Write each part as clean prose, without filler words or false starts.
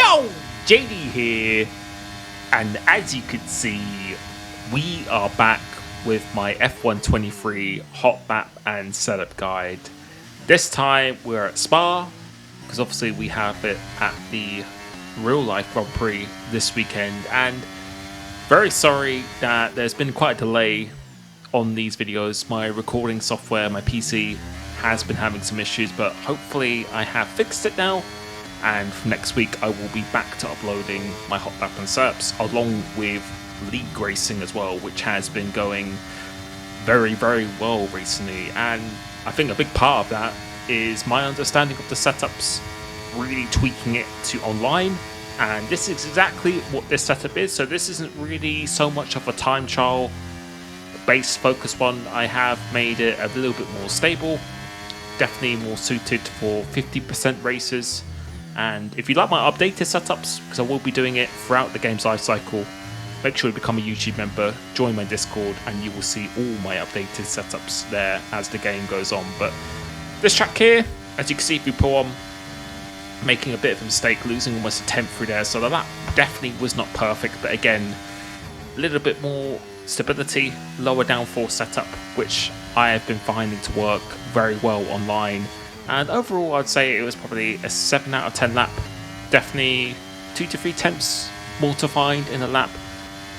Yo! JD here, and as you can see, we are back with my F123 Hotlap and setup guide. This time we're at Spa, because obviously we have it at the real life Grand Prix this weekend, and very sorry that there's been quite a delay on these videos. My recording software, my PC, has been having some issues, but hopefully I have fixed it now. And from next week, I will be back to uploading my Hotlap and setups along with league racing as well, which has been going very, very well recently. And I think a big part of that is my understanding of the setups, really tweaking it to online. And this is exactly what this setup is. So this isn't really so much of a time trial based focus one. I have made it a little bit more stable, definitely more suited for 50% races. And if you like my updated setups, because I will be doing it throughout the game's life cycle, make sure you become a YouTube member, join my Discord, and you will see all my updated setups there as the game goes on. But this track here, as you can see if you pull on, making a bit of a mistake, losing almost a 10th through there, so that definitely was not perfect. But again, a little bit more stability, lower downforce setup, which I have been finding to work very well online. And overall, I'd say it was probably a 7 out of 10 lap. Definitely 2 to 3 tenths more to find in a lap.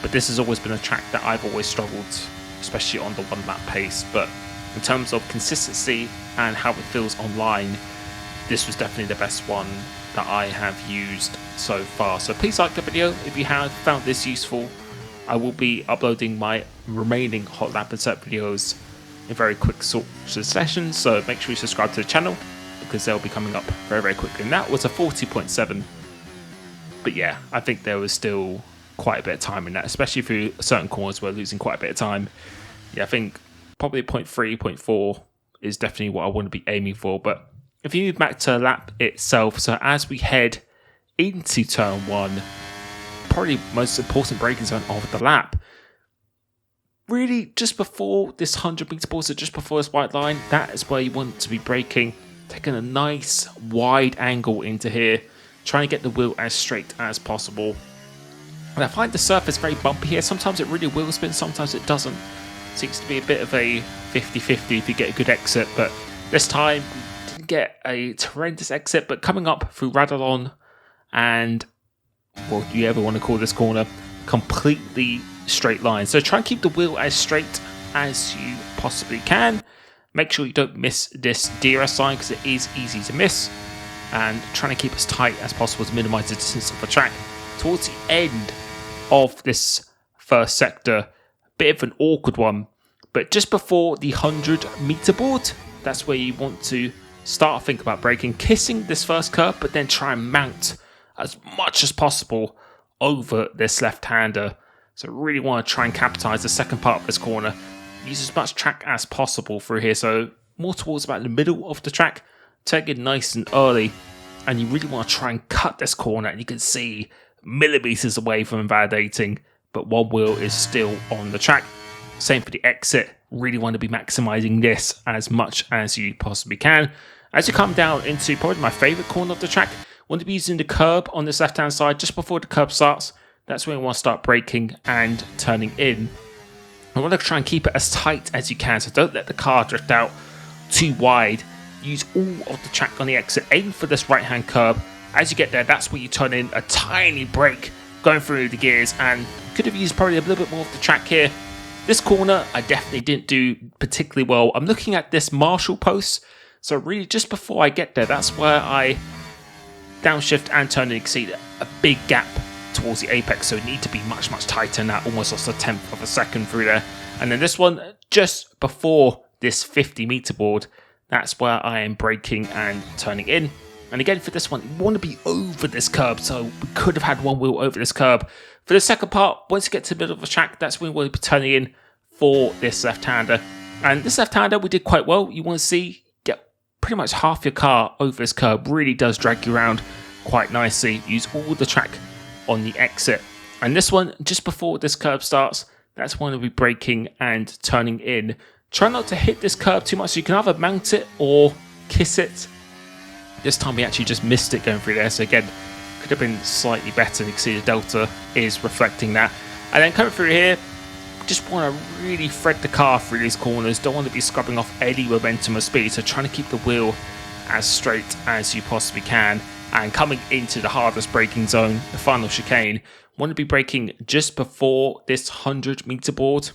But this has always been a track that I've always struggled, especially on the 1 lap pace. But in terms of consistency and how it feels online, this was definitely the best one that I have used so far. So please like the video if you have found this useful. I will be uploading my remaining Hotlap and setup videos in very quick succession, so make sure you subscribe to the channel because they'll be coming up very, very quickly. And that was a 40.7, but yeah, I think there was still quite a bit of time in that, especially through certain corners where losing quite a bit of time. Yeah, I think probably 0.3, 0.4 is definitely what I want to be aiming for. But if you move back to the lap itself, so as we head into turn 1, probably the most important braking zone of the lap, really just before this 100 meter ball, so just before this white line, that is where you want to be braking, taking a nice wide angle into here, trying to get the wheel as straight as possible. And I find the surface very bumpy here. Sometimes it really will spin, sometimes it doesn't. Seems to be a bit of a 50-50 if you get a good exit, but this time we didn't get a horrendous exit. But coming up through Radalon and what do you ever want to call this corner, completely straight line. So try and keep the wheel as straight as you possibly can. Make sure you don't miss this DRS sign because it is easy to miss. And trying to keep as tight as possible to minimize the distance of the track. Towards the end of this first sector, a bit of an awkward one. But just before the 100 meter board, that's where you want to start to think about braking, kissing this first curve, but then try and mount as much as possible over this left-hander. So really want to try and capitalize the second part of this corner. Use as much track as possible through here. So more towards about the middle of the track. Take it nice and early. And you really want to try and cut this corner. And you can see millimeters away from invalidating. But one wheel is still on the track. Same for the exit. Really want to be maximizing this as much as you possibly can. As you come down into probably my favorite corner of the track, want to be using the curb on this left-hand side just before the curb starts. That's when you want to start braking and turning in. I want to try and keep it as tight as you can, so don't let the car drift out too wide. Use all of the track on the exit. Aim for this right-hand curb. As you get there, that's where you turn in a tiny brake going through the gears, and could have used probably a little bit more of the track here. This corner, I definitely didn't do particularly well. I'm looking at this Marshall post, so really just before I get there, that's where I downshift and turn in. You can see a big gap towards the apex, so you need to be much tighter than that. Almost lost a 10th of a second through there. And then this one just before this 50 meter board, that's where I am braking and turning in. And again for this one, you want to be over this curb, so we could have had one wheel over this curb. For the second part, once you get to the middle of the track, that's when we'll be turning in for this left-hander. And this left-hander we did quite well. You want to see get pretty much half your car over this curb. Really does drag you around quite nicely. Use all the track on the exit. And this one, just before this curb starts, that's when we'll be braking and turning in. Try not to hit this curb too much, so you can either mount it or kiss it. This time we actually just missed it going through there, so again, could could have been slightly better. You can see the delta is reflecting that. And then coming through here, just want to really thread the car through these corners. Don't want to be scrubbing off any momentum or speed, so trying to keep the wheel as straight as you possibly can. And coming into the hardest braking zone, the final chicane, want to be braking just before this 100-meter board.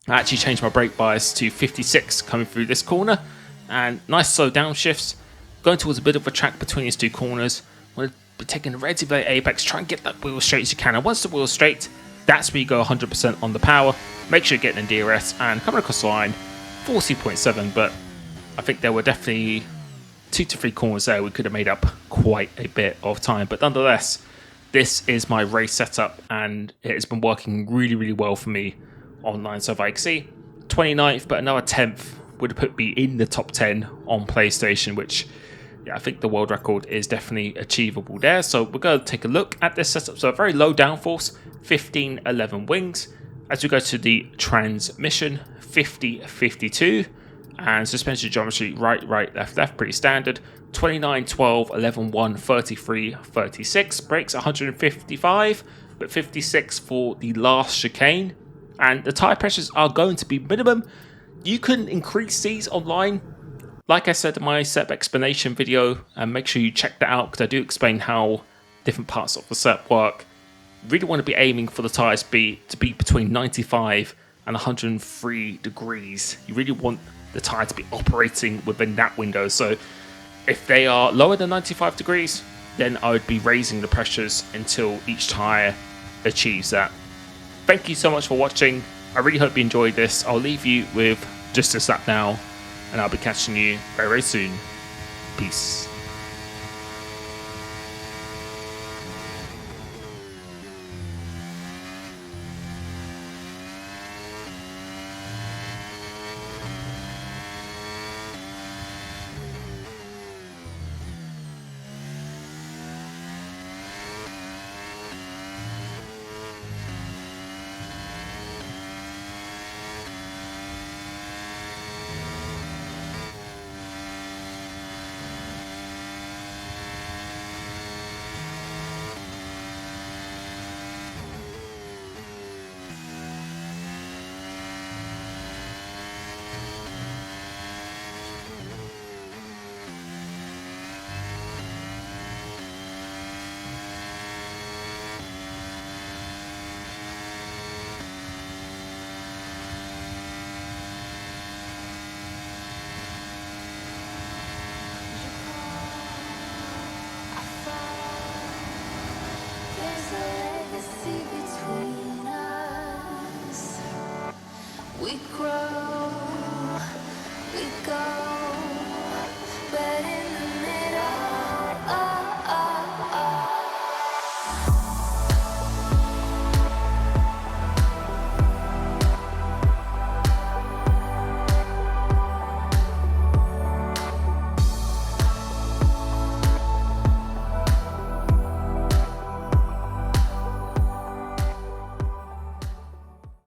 I actually changed my brake bias to 56 coming through this corner, and nice slow downshifts, going towards a bit of a track between these two corners. Want to be taking a relatively late apex, try and get that wheel straight as you can, and once the wheel's straight, that's where you go 100% on the power. Make sure you're getting in DRS, and coming across the line, 40.7, but I think there were definitely 2 to 3 corners there we could have made up quite a bit of time, but nonetheless, this is my race setup, and it has been working really, really well for me online so far. You can see 29th, but another 10th would have put me in the top 10 on PlayStation, which I think the world record is definitely achievable there. So we're going to take a look at this setup. So a very low downforce, 1511 wings. As we go to the transmission, 5052, and suspension geometry, right, left, pretty standard. 29, 12, 11, 1, 33, 36. Brakes 155, but 56 for the last chicane. And the tyre pressures are going to be minimum. You can increase these online. Like I said in my setup explanation video, and make sure you check that out because I do explain how different parts of the setup work. Really want to be aiming for the tyres to be between 95 and 103 degrees. You really want the tyre to be operating within that window. So if they are lower than 95 degrees, then I would be raising the pressures until each tyre achieves that. Thank you so much for watching. I really hope you enjoyed this. I'll leave you with just this lap now, and I'll be catching you very, very soon. Peace. We grow, we go.